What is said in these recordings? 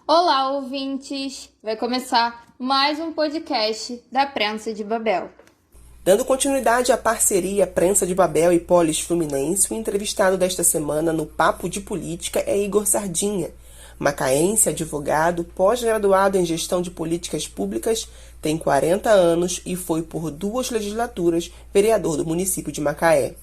Olá, ouvintes! Vai começar mais um podcast da Prensa de Babel. Dando continuidade à parceria Prensa de Babel e Polis Fluminense, o entrevistado desta semana no Papo de Política é Igor Sardinha, macaense, advogado, pós-graduado em Gestão de Políticas Públicas, tem 40 anos e foi por 2 legislaturas vereador do município de Macaé.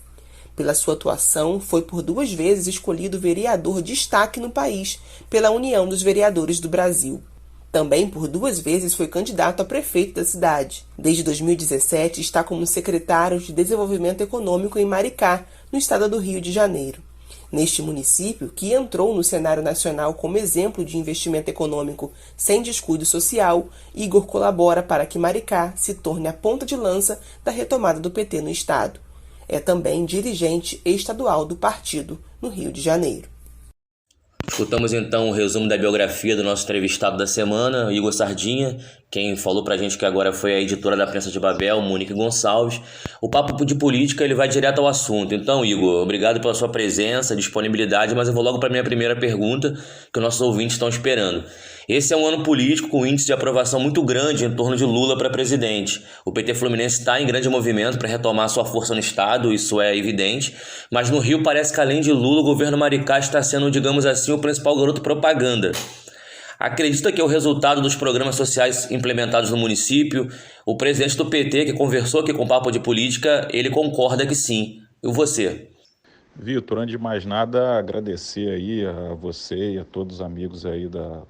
Pela sua atuação, foi por 2 vezes escolhido vereador destaque no país pela União dos Vereadores do Brasil. Também por 2 vezes foi candidato a prefeito da cidade. Desde 2017 está como secretário de Desenvolvimento Econômico em Maricá, no estado do Rio de Janeiro. Neste município, que entrou no cenário nacional como exemplo de investimento econômico sem descuido social, Igor colabora para que Maricá se torne a ponta de lança da retomada do PT no estado. É também dirigente estadual do partido no Rio de Janeiro. Escutamos então o resumo da biografia do nosso entrevistado da semana, Igor Sardinha. Quem falou pra gente que agora foi a editora da Prensa de Babel, Monique Gonçalves. O papo de política ele vai direto ao assunto. Então, Igor, obrigado pela sua presença, disponibilidade, mas eu vou logo para minha primeira pergunta, que os nossos ouvintes estão esperando. Esse é um ano político com índice de aprovação muito grande em torno de Lula para presidente. O PT Fluminense está em grande movimento para retomar sua força no estado, isso é evidente, mas no Rio parece que além de Lula, o governo Maricá está sendo, digamos assim, o principal garoto propaganda. Acredita que é o resultado dos programas sociais implementados no município? O presidente do PT, que conversou aqui com o Papo de Política, ele concorda que sim. E você? Vitor, antes de mais nada, agradecer aí a você e a todos os amigos aí da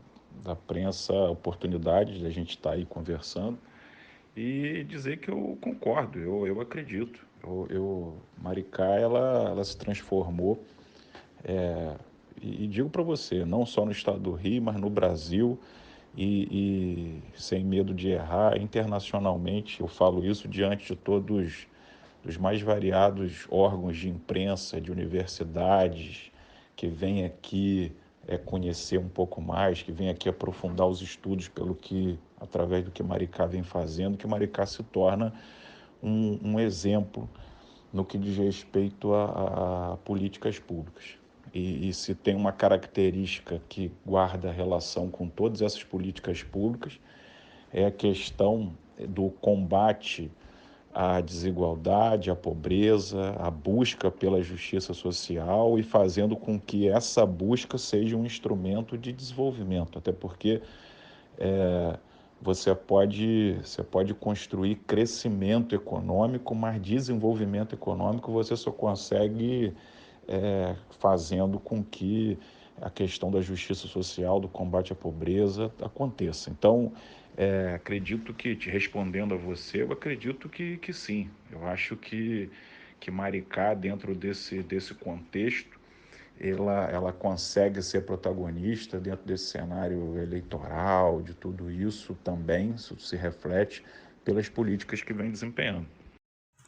prensa a oportunidade de a gente estar aí conversando e dizer que eu concordo, eu acredito. Maricá, ela se transformou, e digo para você, não só no estado do Rio, mas no Brasil, e sem medo de errar, internacionalmente, eu falo isso diante de todos dos mais variados órgãos de imprensa, de universidades, que vêm aqui conhecer um pouco mais, que vêm aqui aprofundar os estudos através do que Maricá vem fazendo, que Maricá se torna um exemplo no que diz respeito a políticas públicas. E se tem uma característica que guarda relação com todas essas políticas públicas, é a questão do combate à desigualdade, à pobreza, a busca pela justiça social e fazendo com que essa busca seja um instrumento de desenvolvimento, até porque você pode construir crescimento econômico, mas desenvolvimento econômico você só consegue fazendo com que a questão da justiça social, do combate à pobreza aconteça. Então, acredito que, te respondendo a você, eu acredito que sim. Eu acho que Maricá, dentro desse contexto, ela consegue ser protagonista dentro desse cenário eleitoral, de tudo isso também, isso se reflete pelas políticas que vem desempenhando.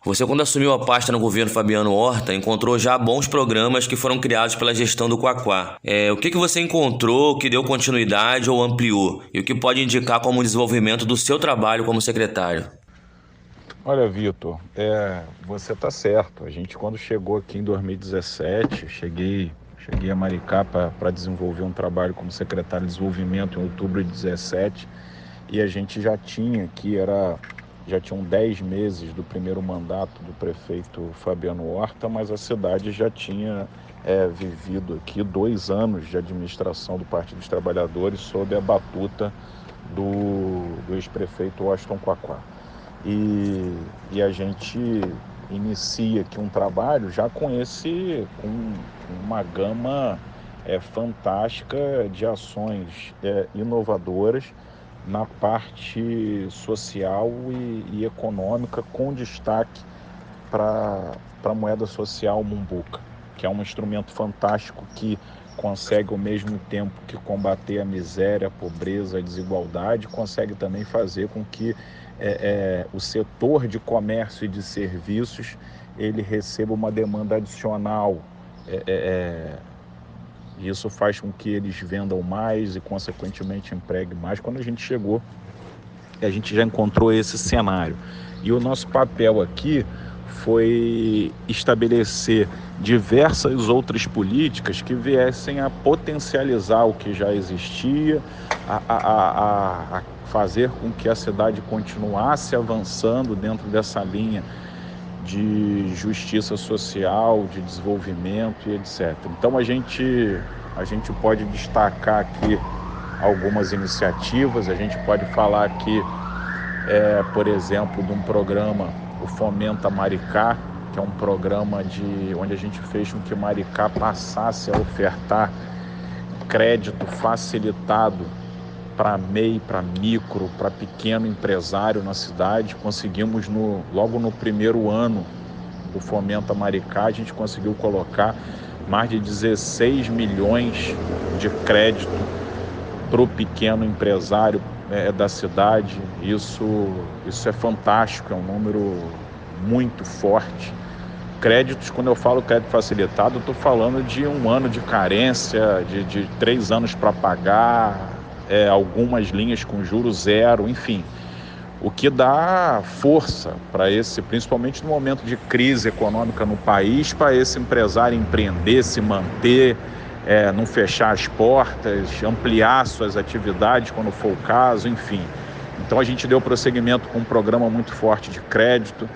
Você, quando assumiu a pasta no governo Fabiano Horta, encontrou já bons programas que foram criados pela gestão do Quaquá. O que você encontrou que deu continuidade ou ampliou? E o que pode indicar como desenvolvimento do seu trabalho como secretário? Olha, Vitor, você está certo. A gente, quando chegou aqui em 2017, cheguei a Maricá para desenvolver um trabalho como secretário de desenvolvimento em outubro de 2017, e a gente já tinham 10 meses do primeiro mandato do prefeito Fabiano Horta, mas a cidade já tinha vivido aqui 2 anos de administração do Partido dos Trabalhadores sob a batuta do ex-prefeito Washington Quaquá. E a gente inicia aqui um trabalho já com uma gama fantástica de ações inovadoras na parte social e econômica, com destaque para a moeda social Mumbuca, que é um instrumento fantástico que consegue, ao mesmo tempo que combater a miséria, a pobreza, a desigualdade, consegue também fazer com que o setor de comércio e de serviços ele receba uma demanda adicional. Isso faz com que eles vendam mais e, consequentemente, empreguem mais. Quando a gente chegou, a gente já encontrou esse cenário. E o nosso papel aqui foi estabelecer diversas outras políticas que viessem a potencializar o que já existia, a fazer com que a cidade continuasse avançando dentro dessa linha de justiça social, de desenvolvimento e etc. Então a gente pode destacar aqui algumas iniciativas, a gente pode falar aqui, por exemplo, de um programa, o Fomenta Maricá, que é um programa onde a gente fez com que Maricá passasse a ofertar crédito facilitado para MEI, para micro, para pequeno empresário na cidade. Conseguimos, logo no primeiro ano do Fomenta Maricá, a gente conseguiu colocar mais de 16 milhões de crédito para o pequeno empresário da cidade. Isso é fantástico, é um número muito forte. Créditos, quando eu falo crédito facilitado, eu estou falando de 1 ano de carência, de 3 anos para pagar, algumas linhas com juros zero, enfim. O que dá força para principalmente no momento de crise econômica no país, para esse empresário empreender, se manter, não fechar as portas, ampliar suas atividades quando for o caso, enfim. Então a gente deu prosseguimento com um programa muito forte de crédito.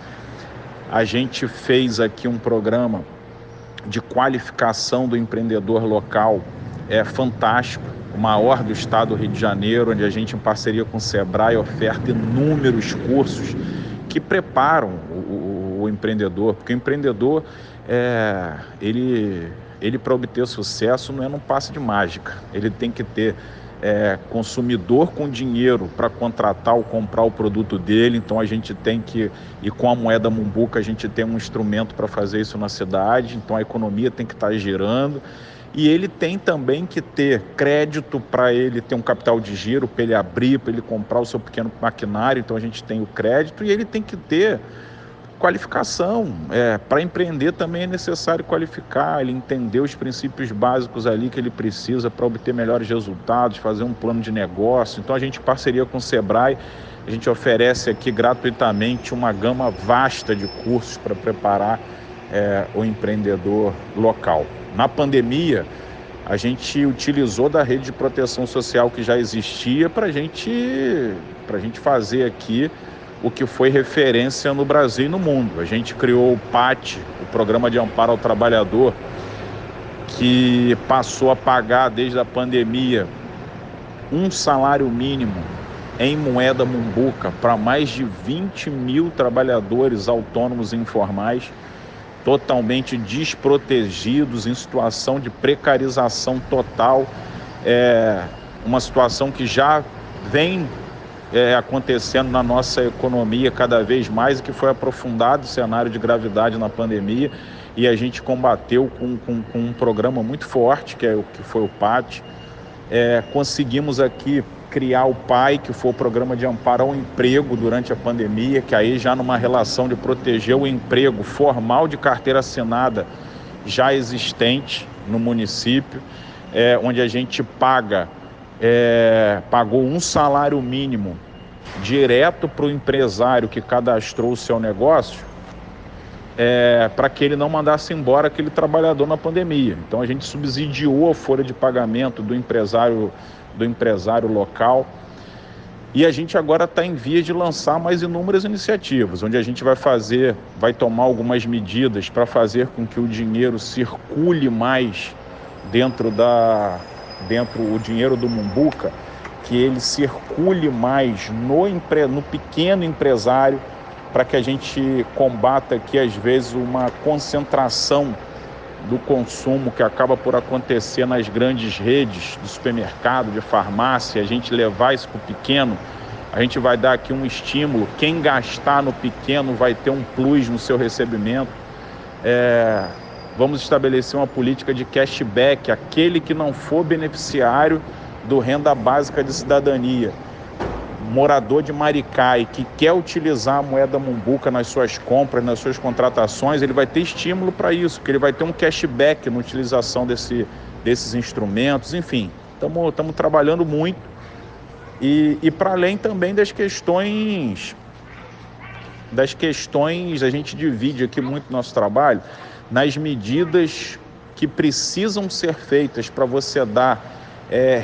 A gente fez aqui um programa de qualificação do empreendedor local, fantástico, o maior do estado do Rio de Janeiro, onde a gente, em parceria com o Sebrae, oferta inúmeros cursos que preparam o empreendedor, porque o empreendedor, ele para obter sucesso não é num passe de mágica, ele tem que ter consumidor com dinheiro para contratar ou comprar o produto dele. Então a gente tem que, e com a moeda Mumbuca a gente tem um instrumento para fazer isso na cidade, então a economia tem que estar girando. E ele tem também que ter crédito para ele ter um capital de giro, para ele abrir, para ele comprar o seu pequeno maquinário. Então a gente tem o crédito e ele tem que ter qualificação. Para empreender também é necessário qualificar, ele entender os princípios básicos ali que ele precisa para obter melhores resultados, fazer um plano de negócio. Então a gente, em parceria com o Sebrae, a gente oferece aqui gratuitamente uma gama vasta de cursos para preparar o empreendedor local. Na pandemia, a gente utilizou da rede de proteção social que já existia para a gente fazer aqui o que foi referência no Brasil e no mundo. A gente criou o PAT, o Programa de Amparo ao Trabalhador, que passou a pagar desde a pandemia um salário mínimo em moeda Mumbuca para mais de 20 mil trabalhadores autônomos e informais, totalmente desprotegidos, em situação de precarização total, uma situação que já vem acontecendo na nossa economia cada vez mais e que foi aprofundado o cenário de gravidade na pandemia, e a gente combateu com um programa muito forte, que foi o PAT. Conseguimos aqui criar o PAI, que foi o Programa de Amparo ao Emprego durante a pandemia, que aí já numa relação de proteger o emprego formal de carteira assinada já existente no município, onde a gente pagou um salário mínimo direto para o empresário que cadastrou o seu negócio, para que ele não mandasse embora aquele trabalhador na pandemia. Então a gente subsidiou a folha de pagamento do empresário local, e a gente agora está em vias de lançar mais inúmeras iniciativas, onde a gente vai tomar algumas medidas para fazer com que o dinheiro circule mais dentro o dinheiro do Mumbuca, que ele circule mais no pequeno empresário, para que a gente combata aqui, às vezes, uma concentração do consumo que acaba por acontecer nas grandes redes de supermercado, de farmácia. A gente levar isso para o pequeno, a gente vai dar aqui um estímulo. Quem gastar no pequeno vai ter um plus no seu recebimento. Vamos estabelecer uma política de cashback, aquele que não for beneficiário do Renda Básica de Cidadania, morador de Maricá e que quer utilizar a moeda Mumbuca nas suas compras, nas suas contratações, ele vai ter estímulo para isso, porque ele vai ter um cashback na utilização desses instrumentos. Enfim, estamos trabalhando muito, e para além também das questões das questões, a gente divide aqui muito nosso trabalho nas medidas que precisam ser feitas para você dar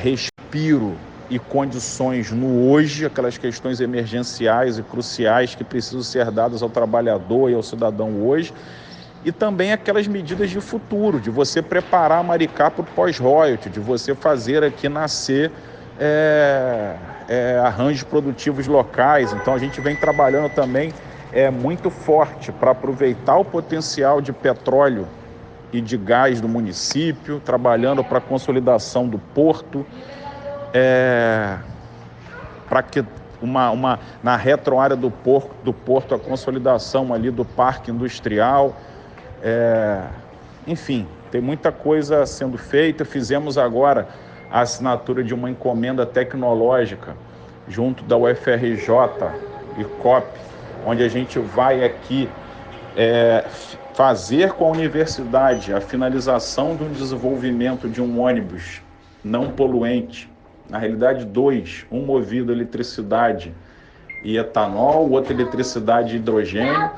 respiro e condições no hoje, aquelas questões emergenciais e cruciais que precisam ser dadas ao trabalhador e ao cidadão hoje, e também aquelas medidas de futuro, de você preparar Maricá para o pós-royalty, de você fazer aqui nascer arranjos produtivos locais. Então a gente vem trabalhando também muito forte para aproveitar o potencial de petróleo e de gás do município, trabalhando para a consolidação do porto, para que na retroárea do porto a consolidação ali do parque industrial. Enfim, tem muita coisa sendo feita. Fizemos agora a assinatura de uma encomenda tecnológica junto da UFRJ e COP, onde a gente vai aqui fazer com a universidade a finalização do desenvolvimento de um ônibus não poluente, na realidade dois, um movido a eletricidade e etanol, o outro eletricidade e hidrogênio.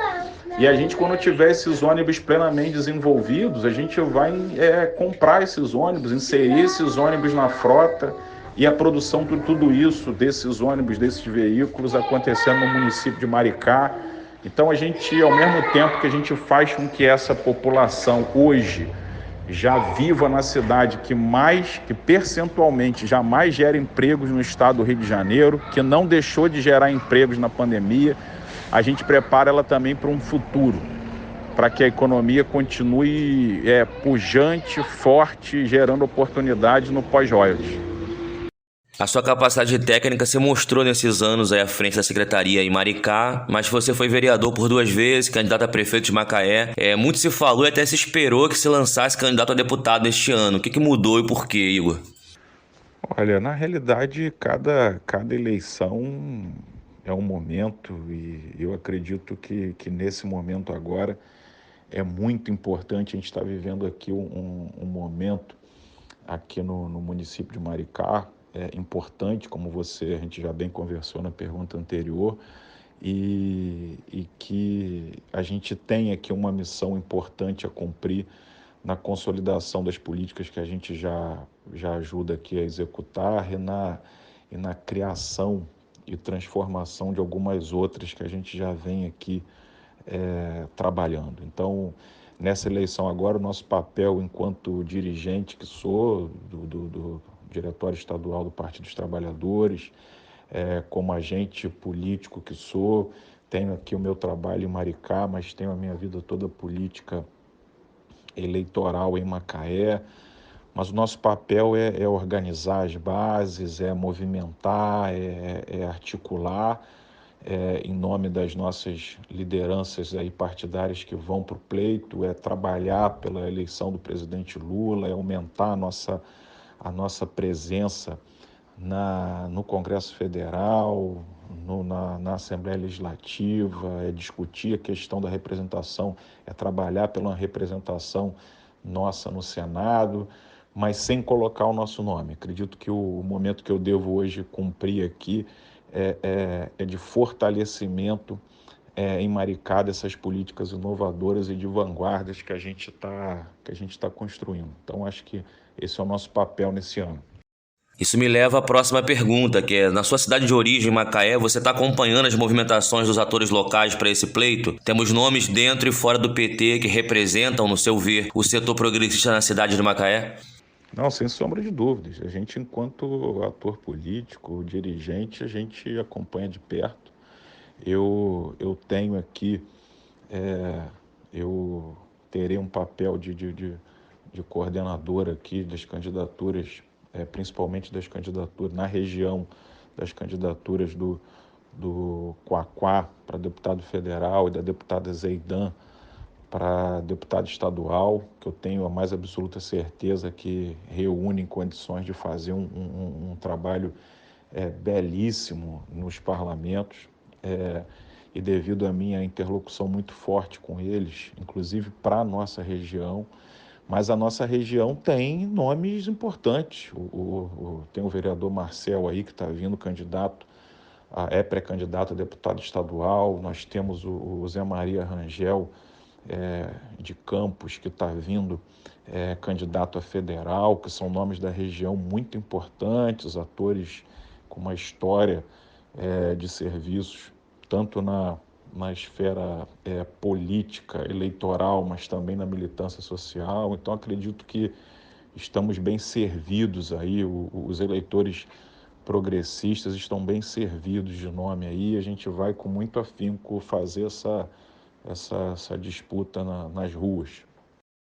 E a gente, quando tiver esses ônibus plenamente desenvolvidos, a gente vai comprar esses ônibus, inserir esses ônibus na frota, e a produção de tudo isso, desses ônibus, desses veículos, acontecendo no município de Maricá. Então a gente, ao mesmo tempo que a gente faz com que essa população hoje já viva na cidade, que percentualmente jamais gera empregos no estado do Rio de Janeiro, que não deixou de gerar empregos na pandemia, a gente prepara ela também para um futuro, para que a economia continue pujante, forte, gerando oportunidades no pós-royalties. A sua capacidade técnica se mostrou nesses anos aí à frente da secretaria em Maricá, mas você foi vereador por 2 vezes, candidato a prefeito de Macaé. Muito se falou e até se esperou que se lançasse candidato a deputado neste ano. O que mudou e por quê, Igor? Olha, na realidade, cada eleição é um momento, e eu acredito que nesse momento agora é muito importante. A gente está vivendo aqui um momento aqui no município de Maricá, importante, como a gente já bem conversou na pergunta anterior, e que a gente tem aqui uma missão importante a cumprir na consolidação das políticas que a gente já ajuda aqui a executar e na criação e transformação de algumas outras que a gente já vem aqui trabalhando. Então, nessa eleição agora, o nosso papel enquanto dirigente que sou do Diretório Estadual do Partido dos Trabalhadores, como agente político que sou, tenho aqui o meu trabalho em Maricá, mas tenho a minha vida toda política eleitoral em Macaé, mas o nosso papel é organizar as bases, é movimentar, é articular, em nome das nossas lideranças aí partidárias que vão para o pleito, é trabalhar pela eleição do presidente Lula, é aumentar a nossa presença no Congresso Federal, na Assembleia Legislativa, é discutir a questão da representação, é trabalhar pela representação nossa no Senado, mas sem colocar o nosso nome. Acredito que o momento que eu devo hoje cumprir aqui é de fortalecimento em Maricá dessas políticas inovadoras e de vanguardas que a gente tá construindo. Então, acho que esse é o nosso papel nesse ano. Isso me leva à próxima pergunta, que é, na sua cidade de origem, Macaé, você está acompanhando as movimentações dos atores locais para esse pleito? Temos nomes dentro e fora do PT que representam, no seu ver, o setor progressista na cidade de Macaé? Não, sem sombra de dúvidas. A gente, enquanto ator político, dirigente, a gente acompanha de perto. Eu tenho aqui, eu terei um papel de coordenador aqui das candidaturas, principalmente das candidaturas na região, das candidaturas do Quaquá para deputado federal e da deputada Zeidan para deputado estadual, que eu tenho a mais absoluta certeza que reúnem condições de fazer um trabalho belíssimo nos parlamentos, e devido à minha interlocução muito forte com eles, inclusive para a nossa região, mas a nossa região tem nomes importantes. Tem o vereador Marcel aí, que está vindo candidato é pré-candidato a deputado estadual, nós temos o Zé Maria Rangel, de Campos, que está vindo candidato a federal, que são nomes da região muito importantes, atores com uma história de serviços, tanto na esfera política, eleitoral, mas também na militância social. Então, acredito que estamos bem servidos aí, os eleitores progressistas estão bem servidos de nome aí, a gente vai com muito afinco fazer essa disputa nas ruas.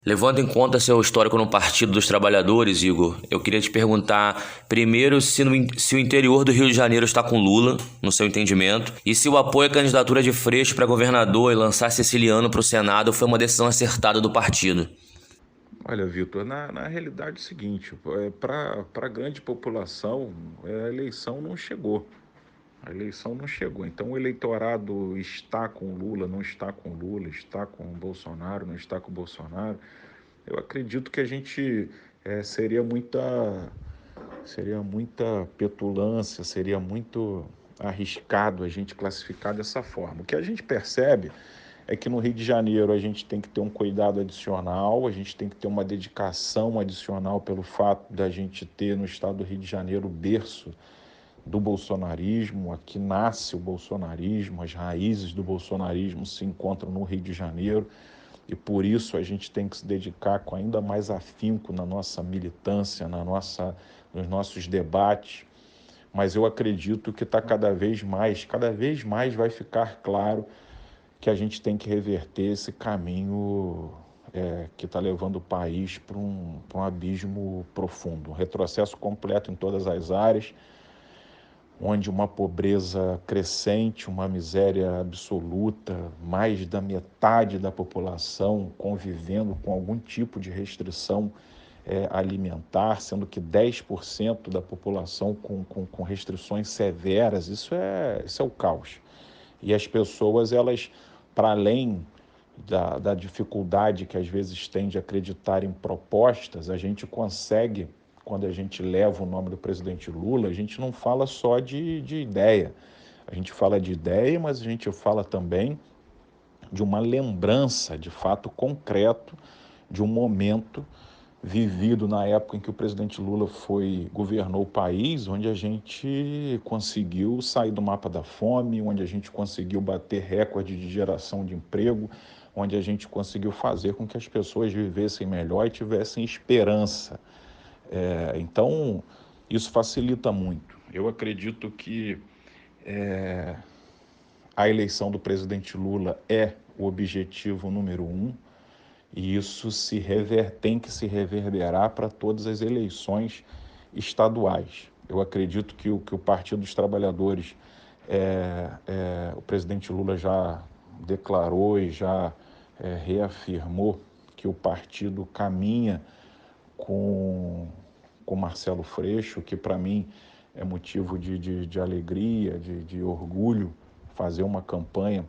Levando em conta seu histórico no Partido dos Trabalhadores, Igor, eu queria te perguntar primeiro se o interior do Rio de Janeiro está com Lula, no seu entendimento, e se o apoio à candidatura de Freixo para governador e lançar Ceciliano para o Senado foi uma decisão acertada do partido. Olha, Vitor, na realidade é o seguinte, para a grande população, a eleição não chegou. A eleição não chegou. Então o eleitorado está com Lula, não está com Lula, está com Bolsonaro, não está com Bolsonaro. Eu acredito que a gente seria muita petulância, seria muito arriscado a gente classificar dessa forma. O que a gente percebe é que no Rio de Janeiro a gente tem que ter um cuidado adicional, a gente tem que ter uma dedicação adicional pelo fato da gente ter no estado do Rio de Janeiro o berço do bolsonarismo. Aqui nasce o bolsonarismo, as raízes do bolsonarismo se encontram no Rio de Janeiro e por isso a gente tem que se dedicar com ainda mais afinco na nossa militância, nos nossos debates. Mas eu acredito que está cada vez mais vai ficar claro que a gente tem que reverter esse caminho que está levando o país para um abismo profundo, um retrocesso completo em todas as áreas, onde uma pobreza crescente, uma miséria absoluta, mais da metade da população convivendo com algum tipo de restrição alimentar, sendo que 10% da população com restrições severas. Isso é o caos. E as pessoas, elas, para além da dificuldade que às vezes tem de acreditar em propostas, a gente consegue, quando a gente leva o nome do presidente Lula, a gente não fala só de ideia. A gente fala de ideia, mas a gente fala também de uma lembrança, de fato concreto, de um momento vivido na época em que o presidente Lula governou o país, onde a gente conseguiu sair do mapa da fome, onde a gente conseguiu bater recorde de geração de emprego, onde a gente conseguiu fazer com que as pessoas vivessem melhor e tivessem esperança. Então, isso facilita muito. Eu acredito que a eleição do presidente Lula é o objetivo número 1, e isso tem que se reverberar para todas as eleições estaduais. Eu acredito que o Partido dos Trabalhadores, o presidente Lula já declarou e já reafirmou que o partido caminha com Marcelo Freixo, que para mim é motivo de alegria, de orgulho, fazer uma campanha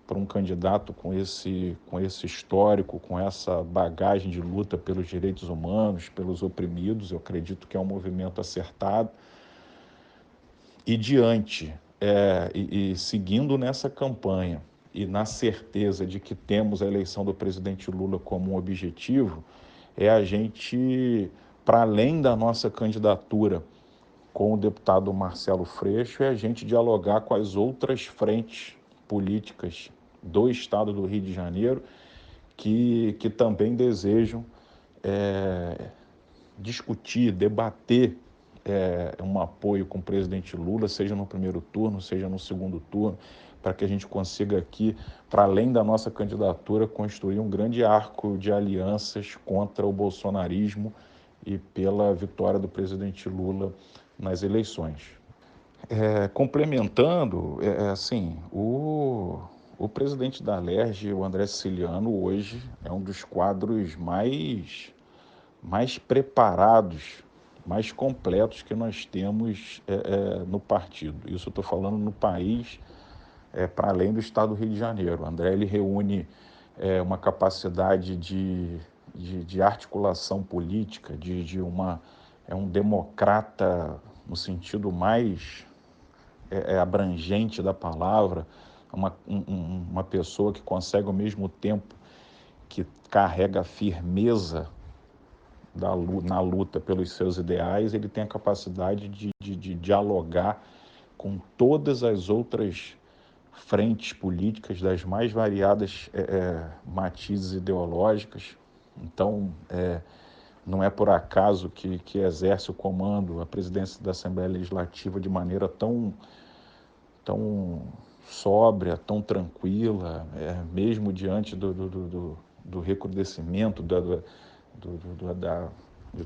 para um candidato com esse histórico, com essa bagagem de luta pelos direitos humanos, pelos oprimidos. Eu acredito que é um movimento acertado. E seguindo nessa campanha e na certeza de que temos a eleição do presidente Lula como um objetivo, a gente, para além da nossa candidatura com o deputado Marcelo Freixo, a gente dialogar com as outras frentes políticas do estado do Rio de Janeiro que também desejam discutir, debater um apoio com o presidente Lula, seja no primeiro turno, seja no segundo turno, para que a gente consiga aqui, para além da nossa candidatura, construir um grande arco de alianças contra o bolsonarismo e pela vitória do presidente Lula nas eleições. Complementando, o presidente da Alerj, o André Ceciliano, hoje é um dos quadros mais preparados, mais completos que nós temos no partido. Isso eu estou falando no país, para além do estado do Rio de Janeiro. O André, ele reúne uma capacidade de articulação política, é um democrata no sentido mais abrangente da palavra, uma pessoa que consegue ao mesmo tempo que carrega a firmeza na luta pelos seus ideais, ele tem a capacidade de dialogar com todas as outras frentes políticas das mais variadas matizes ideológicas. Então, não é por acaso que exerce o comando, a presidência da Assembleia Legislativa de maneira tão sóbria, tão tranquila, mesmo diante do recrudescimento de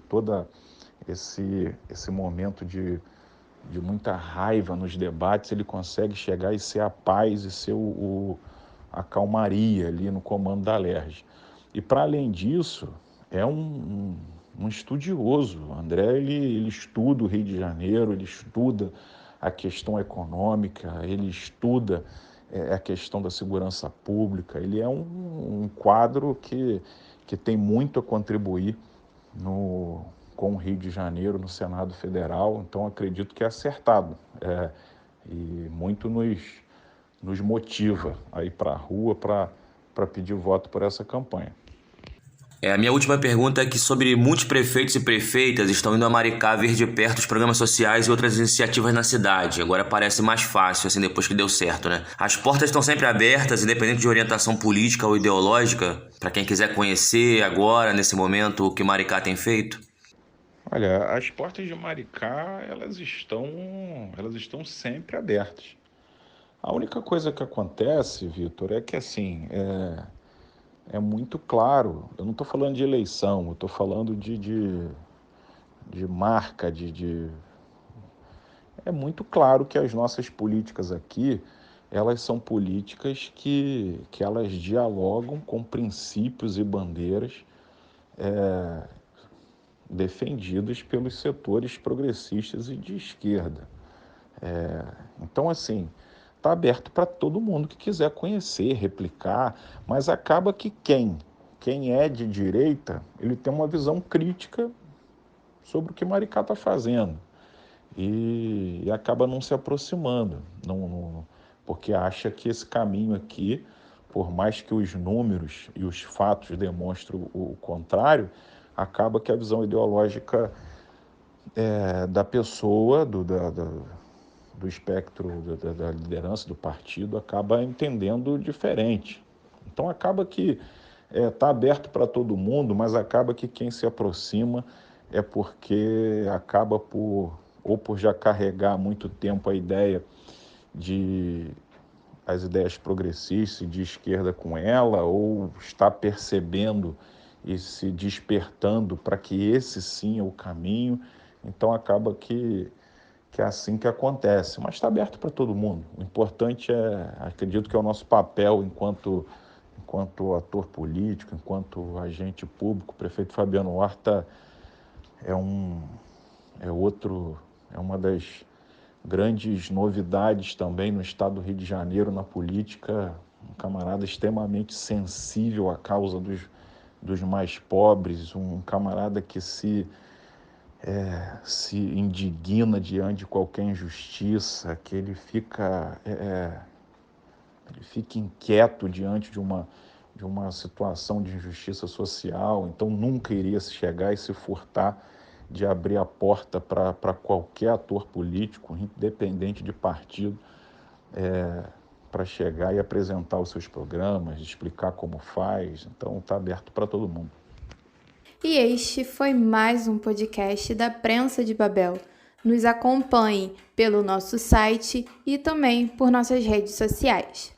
todo esse momento de muita raiva nos debates, ele consegue chegar e ser a paz e ser a calmaria ali no comando da Alerj. E, para além disso, é um estudioso. O André, ele estuda o Rio de Janeiro, ele estuda a questão econômica, ele estuda a questão da segurança pública. Ele é um quadro que tem muito a contribuir com o Rio de Janeiro no Senado Federal, então acredito que é acertado e muito nos motiva a ir para a rua para pedir voto por essa campanha. A minha última pergunta é que sobre muitos prefeitos e prefeitas estão indo a Maricá ver de perto os programas sociais e outras iniciativas na cidade. Agora parece mais fácil, assim, depois que deu certo, né? As portas estão sempre abertas, independente de orientação política ou ideológica, para quem quiser conhecer agora, nesse momento, o que Maricá tem feito? Olha, as portas de Maricá, elas estão sempre abertas. A única coisa que acontece, Vitor, é que assim, é muito claro, eu não estou falando de eleição, eu estou falando de marca, é muito claro que as nossas políticas aqui, elas são políticas que elas dialogam com princípios e bandeiras defendidos pelos setores progressistas e de esquerda. Então, assim, está aberto para todo mundo que quiser conhecer, replicar, mas acaba que quem é de direita, ele tem uma visão crítica sobre o que Maricá está fazendo e acaba não se aproximando, porque acha que esse caminho aqui, por mais que os números e os fatos demonstrem o contrário, acaba que a visão ideológica da pessoa, do espectro da liderança do partido, acaba entendendo diferente. Então acaba que está aberto para todo mundo, mas acaba que quem se aproxima é porque acaba por já carregar há muito tempo a ideia as ideias progressistas e de esquerda com ela, ou está percebendo e se despertando para que esse sim é o caminho. Então acaba que é assim que acontece, mas está aberto para todo mundo. O importante acredito que é o nosso papel enquanto ator político, enquanto agente público. O prefeito Fabiano Horta é uma das grandes novidades também no estado do Rio de Janeiro na política, um camarada extremamente sensível à causa dos mais pobres, um camarada que se indigna diante de qualquer injustiça, que ele fica inquieto diante de uma situação de injustiça social, então nunca iria se chegar e se furtar de abrir a porta para qualquer ator político, independente de partido, para chegar e apresentar os seus programas, explicar como faz. Então está aberto para todo mundo. E este foi mais um podcast da Prensa de Babel. Nos acompanhe pelo nosso site e também por nossas redes sociais.